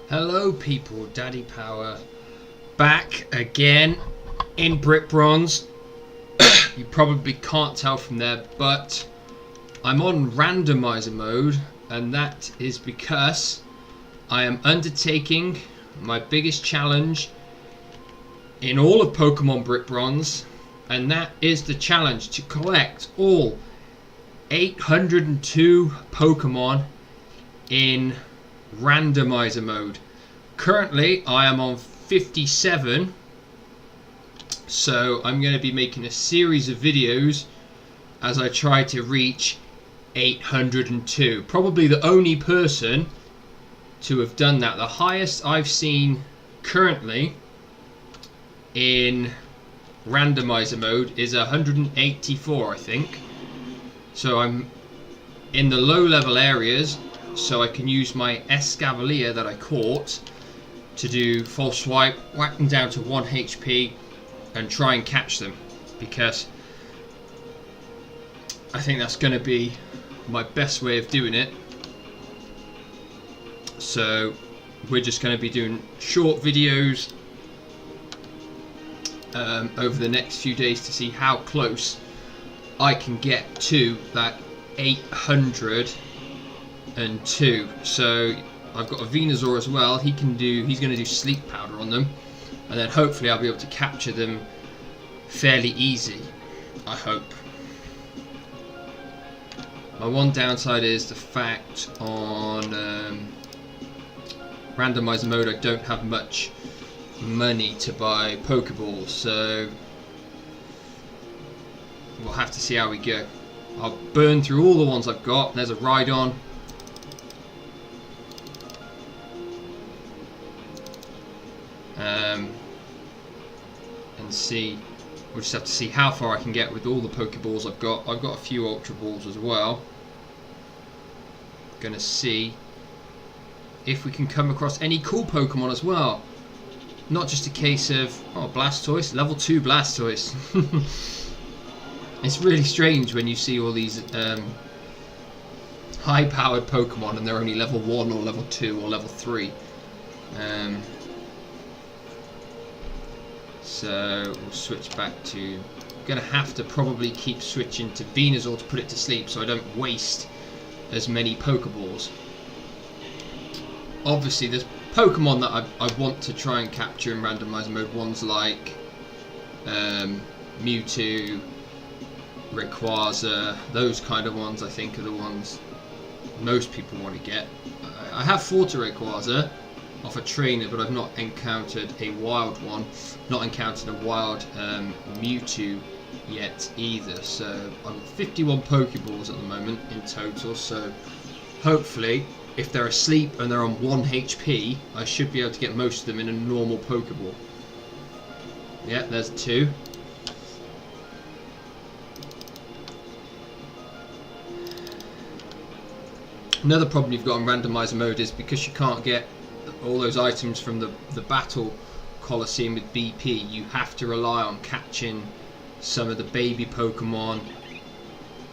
Hello people, Daddy Power back again in Brick Bronze. You probably can't tell from there, but I'm on randomizer mode, and that is because I am undertaking my biggest challenge in all of Pokemon Brick Bronze, and that is the challenge to collect all 802 Pokemon in randomizer mode. Currently I am on 57, so I'm going to be making a series of videos as I try to reach 802. Probably the only person to have done that. The highest I've seen currently in randomizer mode is 184, I think. So I'm in the low level areas, so I can use my Escavalier that I caught to do false swipe, whack them down to 1 HP and try and catch them, because I think that's going to be my best way of doing it. So we're just going to be doing short videos over the next few days to see how close I can get to that 802. So I've got a Venusaur as well. He's going to do sleep powder on them, and then hopefully I'll be able to capture them fairly easy, I hope. My one downside is the fact on randomizer mode I don't have much money to buy Pokeballs, so we'll have to see how we go. I'll burn through all the ones I've got. There's a Rhydon. And see, we'll just have to see how far I can get with all the Pokeballs I've got. I've got a few Ultra Balls as well. Gonna see if we can come across any cool Pokemon as well. Not just a case of, oh, Blastoise, level 2 Blastoise. It's really strange when you see all these high-powered Pokemon and they're only level 1 or level 2 or level 3. So we'll switch back to... Going to have to probably keep switching to Venusaur to put it to sleep so I don't waste as many Pokeballs. Obviously there's Pokemon that I want to try and capture in randomizer mode. Ones like Mewtwo, Rayquaza, those kind of ones I think are the ones most people want to get. I have fought a Rayquaza off a trainer, but I've not encountered a wild one. Not encountered a wild Mewtwo yet either. So I've got 51 Pokeballs at the moment in total, so hopefully if they're asleep and they're on 1 HP, I should be able to get most of them in a normal Pokeball. Yeah, there's 2. Another problem you've got on randomizer mode is because you can't get all those items from the battle Coliseum with BP, you have to rely on catching some of the baby Pokemon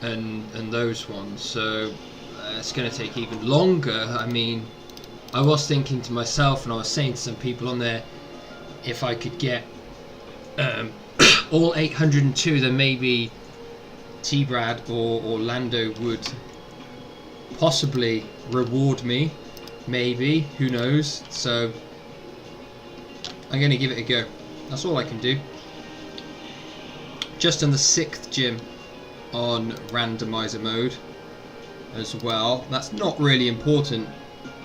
and those ones. So it's going to take even longer. I mean, I was thinking to myself, and I was saying to some people on there, if I could get all 802, then maybe T-Brad or Orlando would possibly reward me, maybe, who knows. So I'm going to give it a go. That's all I can do. Just on the 6th gym on randomizer mode as well. That's not really important,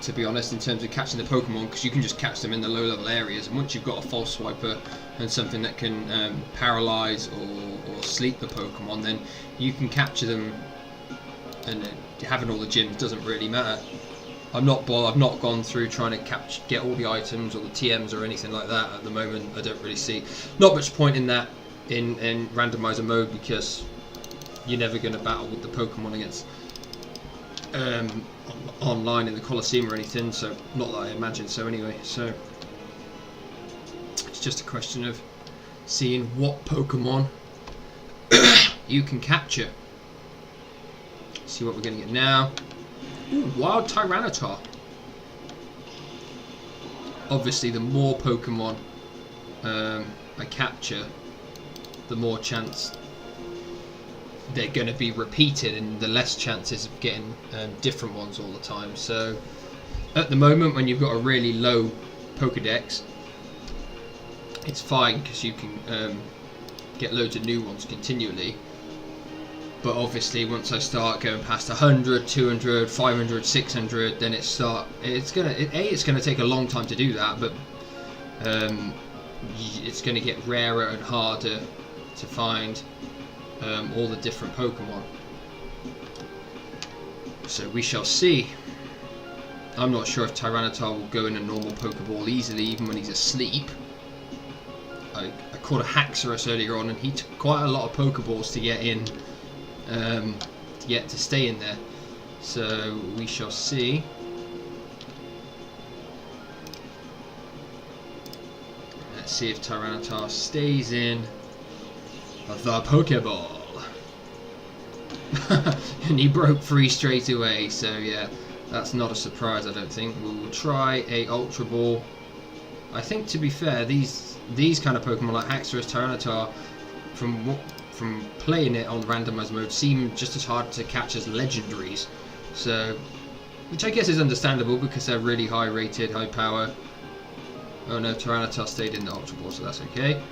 to be honest, in terms of catching the Pokemon, because you can just catch them in the low level areas, and once you've got a false swiper and something that can paralyze or sleep the Pokemon, then you can capture them, and having all the gyms doesn't really matter. I've not gone through trying to get all the items or the TMs or anything like that at the moment. I don't really see not much point in that in randomizer mode, because you're never going to battle with the Pokemon against online in the Coliseum or anything, so not that I imagine so anyway. So it's just a question of seeing what Pokemon you can capture. See what we're going to get now. Ooh, Wild Tyranitar. obviously the more Pokemon I capture, the more chance they're going to be repeated and the less chances of getting different ones all the time. So at the moment, when you've got a really low Pokedex, it's fine because you can get loads of new ones continually. But obviously once I start going past 100, 200, 500, 600, then it's gonna take a long time to do that, but it's gonna get rarer and harder to find all the different Pokemon. So we shall see. I'm not sure if Tyranitar will go in a normal Pokeball easily, even when he's asleep. I caught a Haxorus earlier on, and he took quite a lot of Pokeballs to get in, to stay in there. So we shall see. Let's see if Tyranitar stays in the Pokeball. And he broke free straight away, so yeah, that's not a surprise, I don't think. We'll try a Ultra Ball. I think, to be fair, these kind of Pokemon like Haxorus, Tyranitar, from playing it on randomizer mode, seem just as hard to catch as legendaries. So, which I guess is understandable because they're really high rated, high power. Oh no, Tyranitar stayed in the Ultra Ball, so that's okay.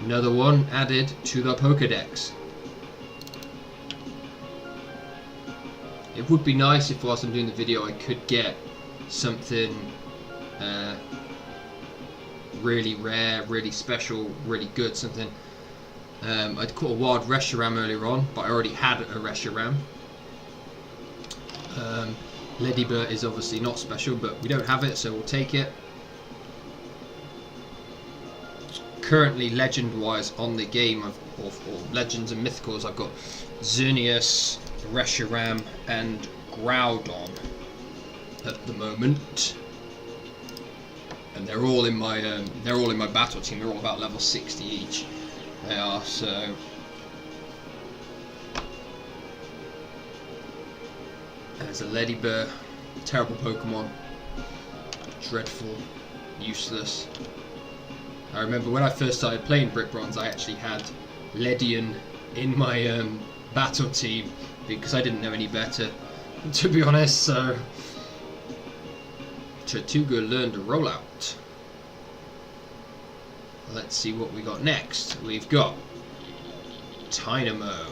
Another one added to the Pokedex. It would be nice if, whilst I'm doing the video, I could get something really rare, really special, really good, something. I'd caught a wild Reshiram earlier on, but I already had a Reshiram. Ledybird is obviously not special, but we don't have it, so we'll take it. Currently, legend-wise on the game, or Legends and Mythicals, I've got Xerneas, Reshiram, and Groudon at the moment, and they're all in my battle team. They're all about level 60 each. They are, so there's a Ledybird, terrible Pokemon, dreadful, useless. I remember when I first started playing Brick Bronze, I actually had Ledian in my battle team because I didn't know any better, to be honest. So Tortuga learned to roll out. Let's see what we got next. We've got Tynamo,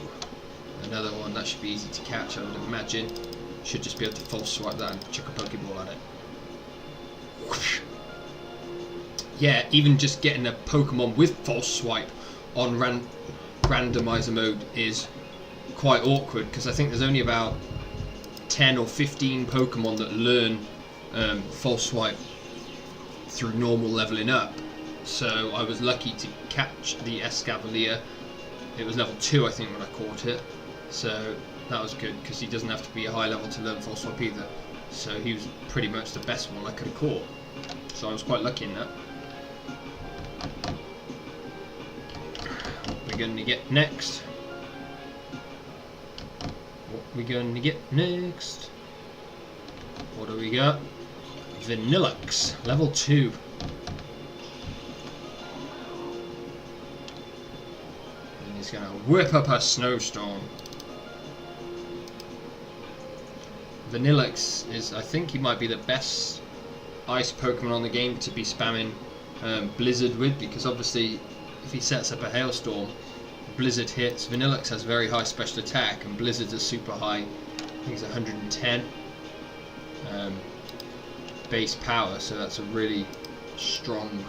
another one that should be easy to catch, I would imagine. Should just be able to false swipe that and chuck a Pokeball at it. Whoosh. Yeah, even just getting a Pokemon with false swipe on randomizer mode is quite awkward, because I think there's only about 10 or 15 Pokemon that learn false swipe through normal leveling up. So I was lucky to catch the Escavalier. It was level 2, I think, when I caught it. So that was good, because he doesn't have to be a high level to learn false swipe either. So he was pretty much the best one I could have caught. So I was quite lucky in that. What we're going to get next? What do we got? Vanillux, level 2. And he's going to whip up a snowstorm. Vanillux is, I think he might be the best ice Pokemon on the game to be spamming Blizzard with, because obviously if he sets up a hailstorm, Blizzard hits. Vanillux has very high special attack, and Blizzard's is super high. I think it's 110 base power, so that's a really strong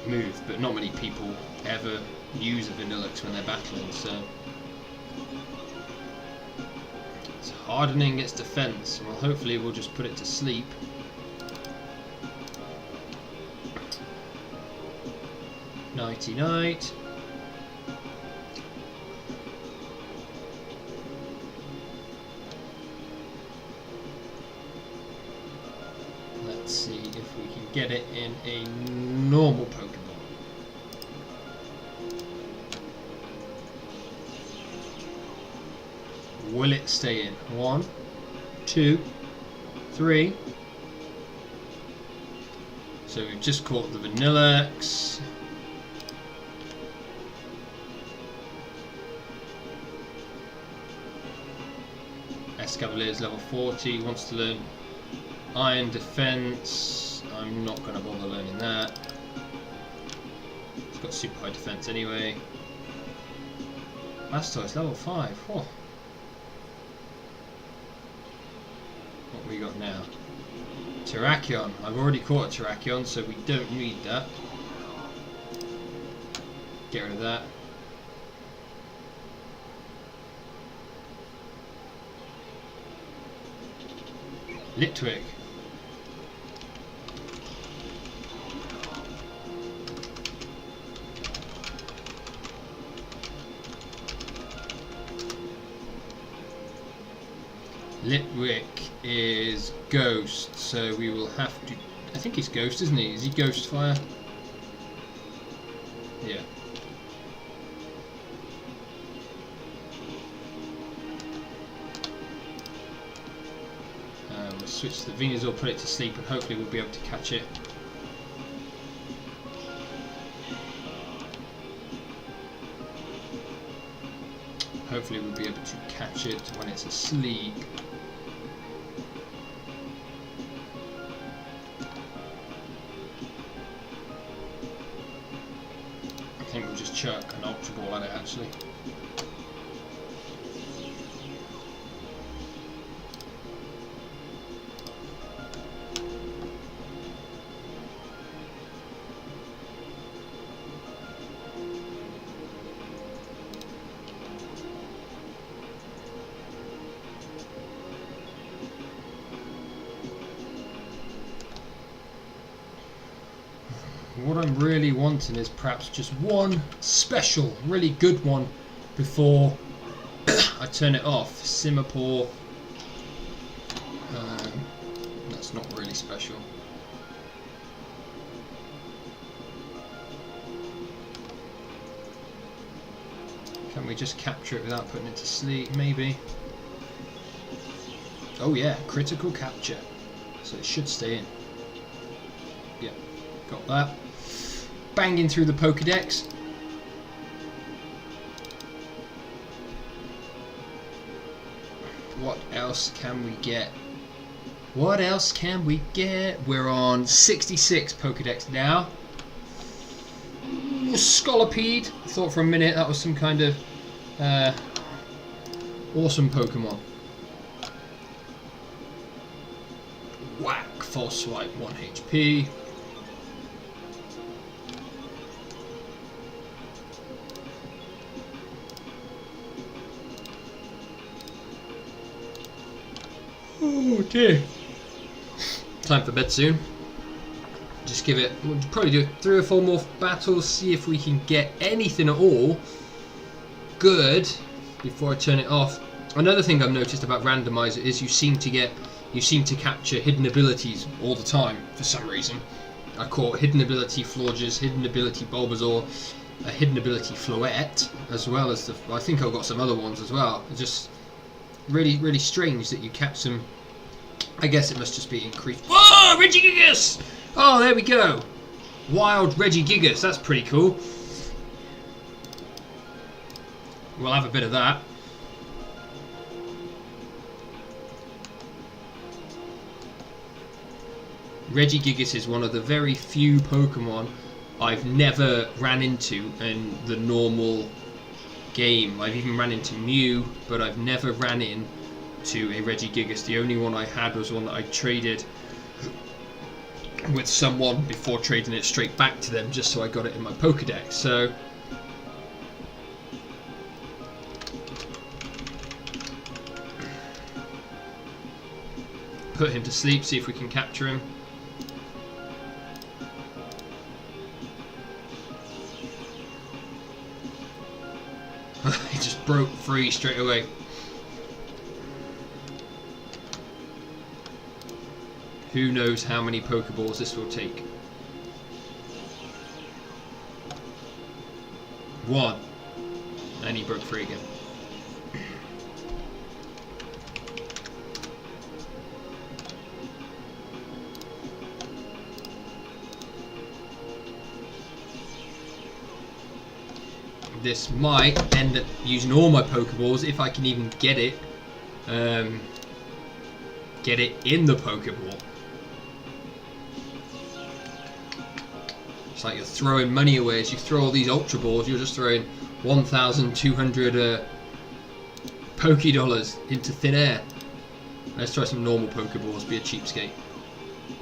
move. But not many people ever use a Vanillux when they're battling, so it's hardening its defense. Well, hopefully we'll just put it to sleep. Nighty night. Let's see if we can get it in a normal Pokemon. Will it stay in? 1, 2, 3. So we've just caught the Vanilluxe. Escavalier's level 40, wants to learn Iron Defense. I'm not going to bother learning that. It's got super high defense anyway. Blastoise level 5. Oh. What we got now? Terrakion. I've already caught a Terrakion, so we don't need that. Get rid of that. Litwick. Litwick is Ghost, so we will have to... I think he's Ghost, isn't he? Is he Ghost Fire? Yeah. We'll switch to the Venusaur, put it to sleep, and hopefully we'll be able to catch it. Hopefully we'll be able to catch it when it's asleep. I think we'll just chuck an Ultra Ball at it actually. What I'm really wanting is perhaps just one special, really good one before I turn it off. Simipour. That's not really special. Can we just capture it without putting it to sleep? Maybe. Oh yeah, critical capture. So it should stay in. Yeah, got that. Banging through the Pokédex. What else can we get? What else can we get? We're on 66 Pokédex now. Scolipede. Thought for a minute that was some kind of awesome Pokemon. Whack. False Swipe. 1 HP. Oh dear. Time for bed soon. Just give it, we'll probably do 3 or 4 more battles, see if we can get anything at all good before I turn it off. Another thing I've noticed about Randomizer is you seem to capture hidden abilities all the time for some reason. I caught hidden ability Florges, hidden ability Bulbasaur, a hidden ability Floette, as well as I think I've got some other ones as well. It's just really strange that you catch them. I guess it must just be increased. Whoa, Regigigas! Oh, there we go. Wild Regigigas, that's pretty cool. We'll have a bit of that. Regigigas is one of the very few Pokemon I've never ran into in the normal game. I've even ran into Mew, but I've never ran into a Regigigas. The only one I had was one that I traded with someone before trading it straight back to them, just so I got it in my Pokédex. So put him to sleep, see if we can capture him. He just broke free straight away. Who knows how many Pokeballs this will take? 1. And he broke free again. this might end up using all my Pokeballs if I can even get it in the Pokeball. It's like you're throwing money away. As you throw all these Ultra Balls, you're just throwing 1,200 Poké-Dollars into thin air. Let's try some normal Pokeballs, be a cheapskate.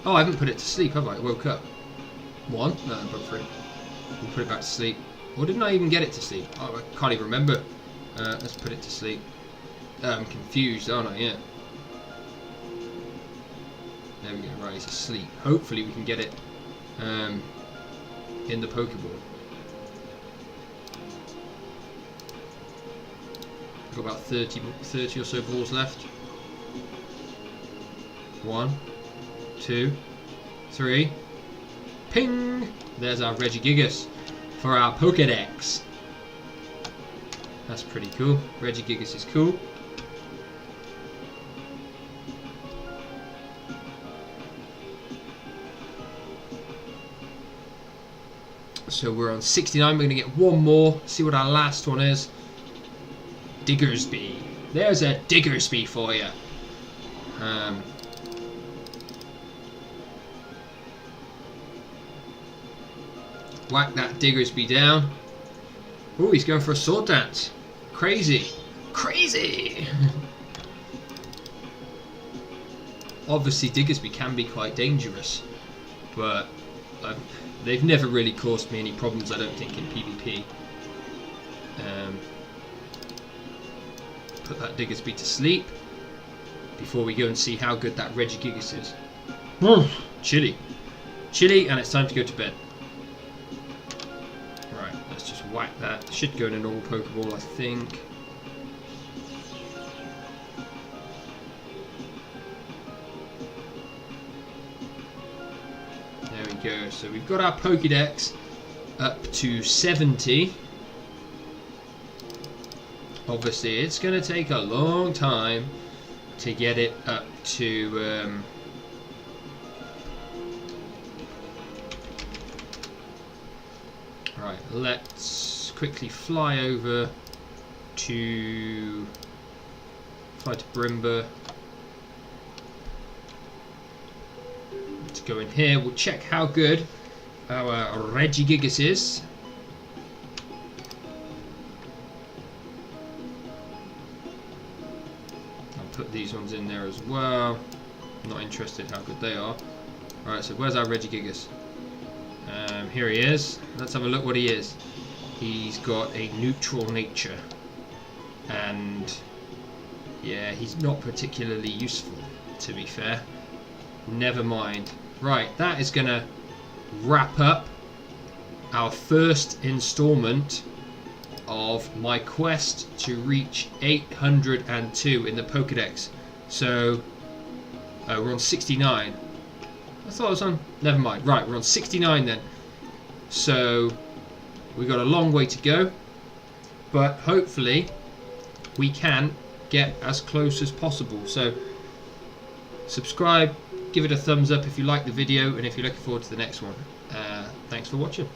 Oh, I haven't put it to sleep, have I? I woke up. One? No, I broke three. We'll put it back to sleep. Or didn't I even get it to sleep? Oh, I can't even remember. Let's put it to sleep. I'm confused, aren't I? Yeah. There we go. Right, it's asleep. Hopefully we can get it in the Pokeball. Got about 30 or so balls left. 1, 2, 3. Ping! There's our Regigigas for our Pokedex. That's pretty cool. Regigigas is cool. So we're on 69. We're going to get one more. See what our last one is. Diggersby. There's a Diggersby for you. Whack that Diggersby down. Oh, he's going for a sword dance. Crazy. Crazy! Obviously, Diggersby can be quite dangerous, but they've never really caused me any problems, I don't think, in PvP. Put that Diggersby to sleep before we go and see how good that Regigigas is. Chilly. Chilly, and it's time to go to bed. Right, let's just whack that. Should go in a normal Pokeball, I think. There we go. So we've got our Pokédex up to 70. Obviously, it's going to take a long time to get it up to right, let's quickly fly over to Brimba. Let's go in here. We'll check how good our Regigigas is. Put these ones in there as well. I'm not interested how good they are. Alright, so where's our Regigigas? Here he is. Let's have a look what he is. He's got a neutral nature. And yeah, he's not particularly useful, to be fair. Never mind. Right, that is going to wrap up our first installment of my quest to reach 802 in the Pokedex. So we're on 69. I thought I was on... Never mind. Right, we're on 69 then. So we've got a long way to go, but hopefully we can get as close as possible. So subscribe, give it a thumbs up if you like the video, and if you're looking forward to the next one. Thanks for watching.